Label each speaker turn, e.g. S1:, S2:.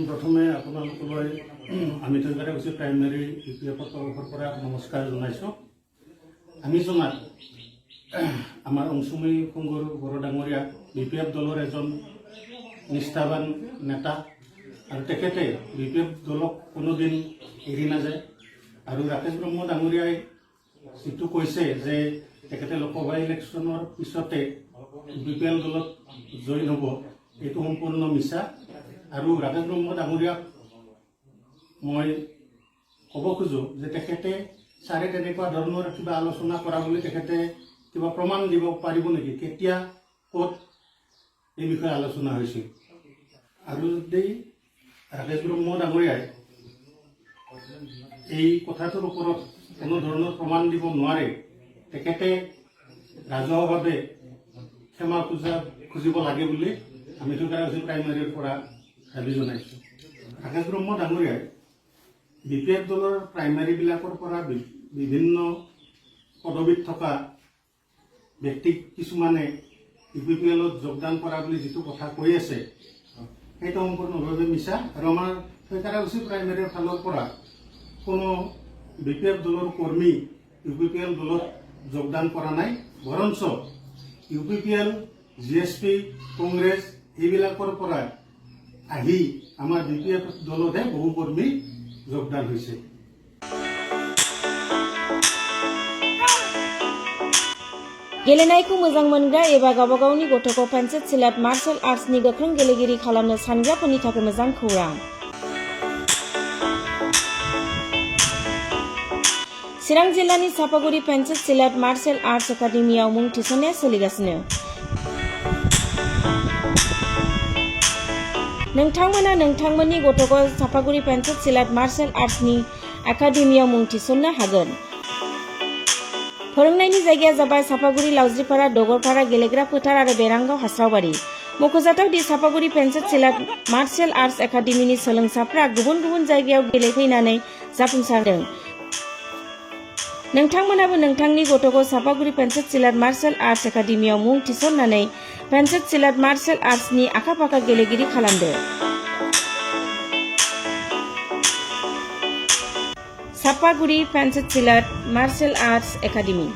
S1: প্ৰথমে আপোনালোকলৈ আমি তৈয়াৰী হৈছে প্ৰাইমেৰী ইউপিএফৰ তৰফৰ পৰা নমস্কাৰ জনাইছোঁ। আমি জনাত আমাৰ অংশুমী সংগুৰ বড়ো ডাঙৰীয়া বিপিএফ দলৰ এজন নিষ্ঠাবান নেতা আৰু তেখেতে বিপিএফ দলক কোনোদিন এৰি নাযায়। আৰু ৰাকেশ ব্ৰহ্ম ডাঙৰীয়াই যিটো কৈছে যে তেখেতে লোকসভা ইলেকশ্যনৰ পিছতে বিপিএল দলত জইন হ'ব, এইটো সম্পূৰ্ণ মিছা। আৰু ৰাকেশ ব্ৰহ্ম ডাঙৰীয়াক মই ক'ব খোজোঁ যে তেখেতে ছাৰে তেনেকুৱা ধৰণৰ কিবা আলোচনা কৰা বুলি তেখেতে কিবা প্ৰমাণ দিব পাৰিব নেকি? কেতিয়া ক'ত এই বিষয়ে আলোচনা হৈছিল? আৰু যদি ৰাকেশ ব্ৰহ্ম ডাঙৰীয়াই এই কথাটোৰ ওপৰত কোনো ধৰণৰ প্ৰমাণ দিব নোৱাৰে, তেখেতে ৰাজহুৱাভাৱে ক্ষমা খুজিব লাগে বুলি আমি প্ৰাইমেৰীৰ পৰা দাবী জনাইছোঁ। ৰাকেশ ব্ৰহ্ম ডাঙৰীয়াই বিপিএফ দলৰ প্ৰাইমেৰীবিলাকৰ পৰা বিভিন্ন পদবীত থকা ব্যক্তি কিছুমানে ইউপিপিএলত যোগদান কৰা বুলি যিটো কথা কৈ আছে, সেইটো সম্পূৰ্ণভাৱে মিছা। আৰু আমাৰ থৈকাৰাকুছি প্ৰাইমেৰীৰ ফালৰ পৰা কোনো বিপিএফ দলৰ কৰ্মী ইউপিপিএল দলত যোগদান কৰা নাই। বৰঞ্চ ইউপিপিএল, জিএছপি, কংগ্ৰেছ এইবিলাকৰ পৰা আহি আমাৰ বিপিএফ দলতহে বহু কৰ্মী যোগদান হৈছে।
S2: गेलेनायखौ मोजां मोनग्रा एबा गावबा गावनि गथ'खौ पेन्सिल सिलाट मार्शल आर्ट्सनि गोख्रों गेलेगिरि खालामनो सानग्राफोरनि थाखाय मोजां खौरां। चिरां जिल्लानि सापागुरि पेन्सिल सिलाट मार्शल आर्ट्स एकाडेमियाव मुं थिसननाया सोलिगासिनो। नोंथांमोना नोंथांमोननि गथ'खौ सापागुरि पेन्सिल सिलाट मार्शल आर्ट्सनि एकाडेमियाव मुं थिसननो हागोन। फोरोंनायनि जायगाया जाबाय सापागुरि लावज्रिपारा डगरपारा गेलेग्रा फोथार आरो बेरांगाव हास्रावबारि। मख'जाथाव दि सापागुरि पेन्सिल सिलाट मार्शल आर्ट्स एकाडेमिनि सोलोंसाफ्रा गुबुन गुबुन जायगायाव गेलेफैनानै जाफुंसारदों। नोंथांमोनाबो नोंथांनि गथ'खौ सापागुरि पेन्सिल सिलाट मार्शल आर्ट्स एकाडेमियाव मुं थिसननानै पेन्सिल सिलाट मार्शल आर्ट्सनि आखा-फाखा गेलेगिरि खालामदो। Sapaguri pencil सिलाट martial arts academy.